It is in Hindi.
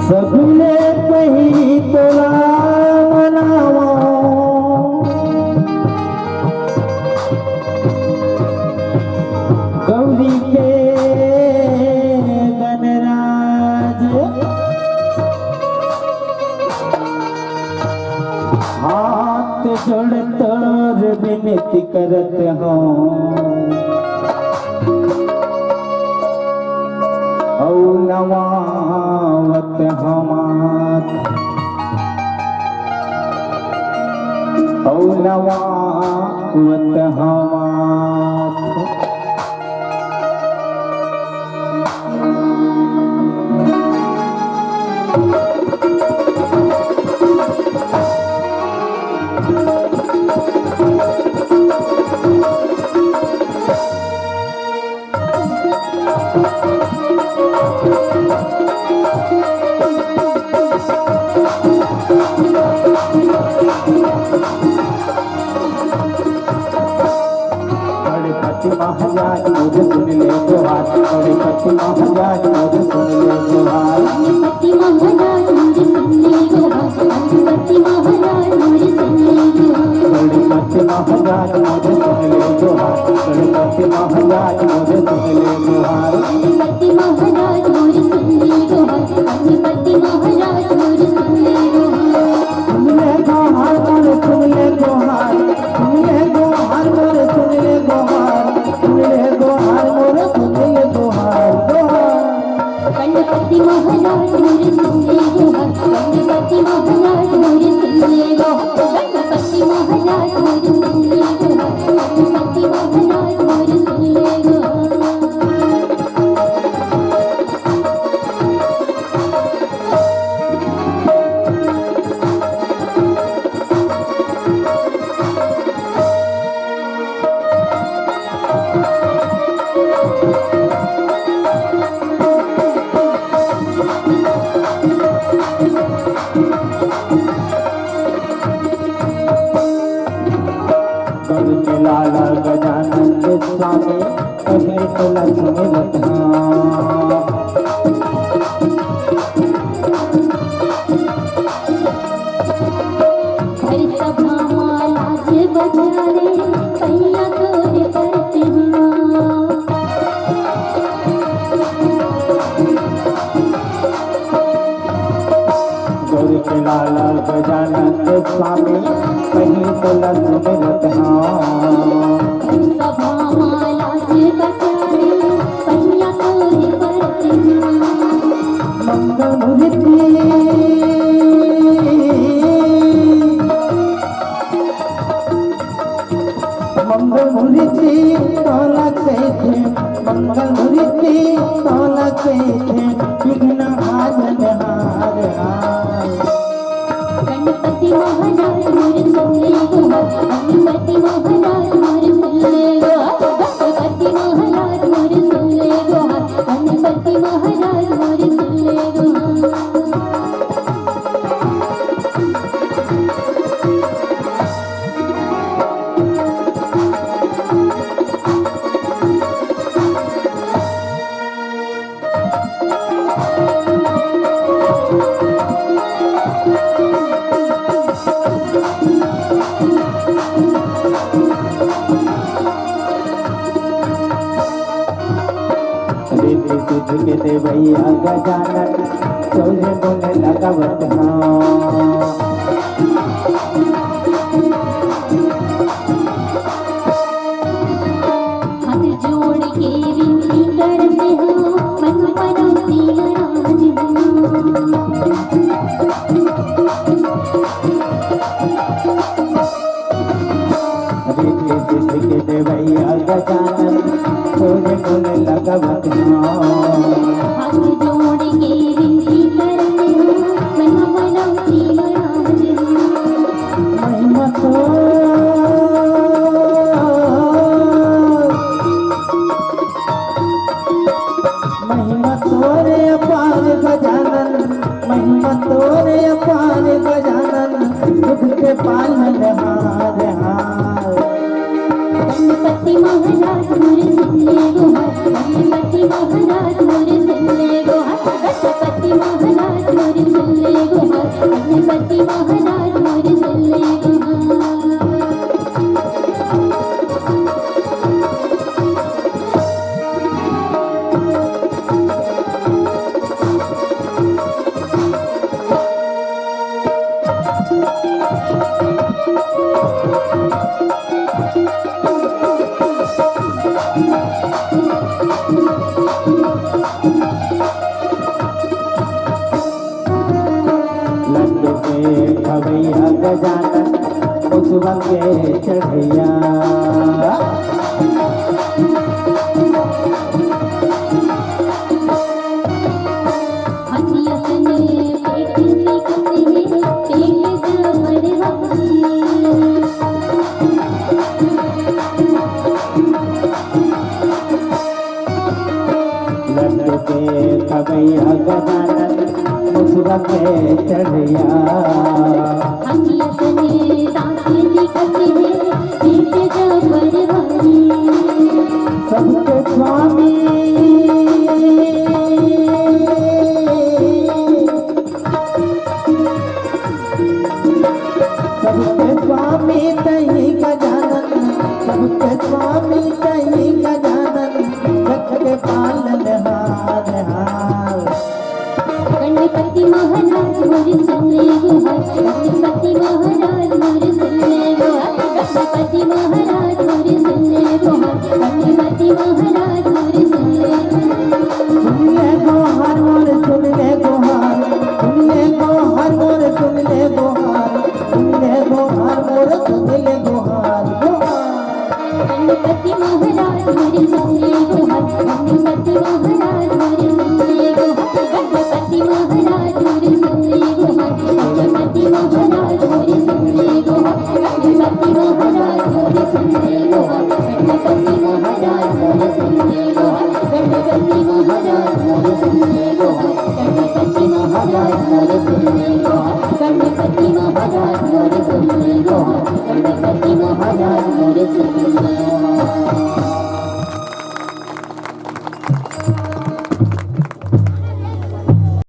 सबने कही तोला मनावा गौरी के गणराज हाथ जोड़त और विनती करत हूँ नवावत हमार नवावत हमार महाराज मुझे सुन ले जोहार गणपति महाराज मुझे सुन ले जोहार गणपति महाराज मुझे सुन ले जोहार गणपति महाराज मुझे सुन ले जोहार गणपति महाराज मुझे सुन ले जोहार गणपति महाराज मुझे सुन ले जोहार गणपति महाराज मुझे सुन ले जोहार गणपति महाराज मुझे सुन ले जोहार सुन ले जोहार मोरे सुन ले जोहार सुन ले जोहार मोरे सुन ले जोहार गणपति महाराज मुझे सुन ले जोहार गणपति महाराज मुझे सुन ले जोहार गणपति महाराज मुझे सुन ले जोहार गणपति महाराज मुझे सुन ले जोहार लाला गजानन स्वामी कहे तो लक्ष्मी बता हर सभा माला से बजारे पैया तोरे करते गौरी के लाला गजानन स्वामी कहीं तो लक्ष्मी बता सभा माला से बचारे पैया तोरे करते मंगल मूर्ति तोला कहते मंगल मूर्ति तोला कहते विघ्न आजन हार गणपति महाराज मुझे सुन ले जोहार गणपति महाराज मुझे सुन ले जोहार गणपति महाराज मुझे सुन ले जोहार गणपति महाराज मुझे सुन ले जोहार के देवैया गजानन चौरे बोले लगावत हाथ जोड़ के विनती करते हो मन मनौती राज के देवैया गजानन चौरे बोले लगावत हाथ जोड़ के विनती करते हो महिमा तोरे अपार गजानन दुख के पालनहार हार। गणपति महाराज मोरे सुन ले गुहार, गणपति महाराज मोरे सुन ले गुहार, गणपति महाराज मोरे सुन ले गुहार, गणपति महाराज मोरे सुन ले गुहार। लड्डू के खवैया गजानन मुझवा के चढ़ैया। हथिया सने पेट निकलते हैं, पेट जबर भारी। लड्डू के खवैया गजानन मुझवा के चढ़ैया। हथिया सने दांत निकलते हैं, पेट जबर भारी। सबके स्वामी सबके स्वामी तही गजानन, सबके स्वामी तही गजानन जग के पालनहार हार। गणपति महाराज मोरे सुन ले गुहार, गणपति महाराज मोरे सुन ले गुहार, गणपति महाराज मोरे सुन ले गुहार, गणपति महाराज मोरे सुन ले गुहार। सुन ले गोहार मोर सुन ले गोहार, सुन ले गोहार मोर सुन ले गोहार, सुन ले गोहार मोर सुन ले गोहार गोहार। गणपति महाराज मोरे सुन ले गुहार, गणपति महाराज मोरे सुन ले गुहार, गणपति महाराज मोरे सुन ले गुहार, गणपति महाराज मोरे सुन ले गुहार, गणपति महाराज मोरे सुन ले गुहार, गणपति महाराज मोरे सुन ले गुहार, गणपति महाराज मोरे सुन ले गुहार, गणपति महाराज मोरे सुन ले गुहार, गणपति महाराज मोरे सुन ले गुहार, गणपति महाराज मोरे सुन ले गुहार।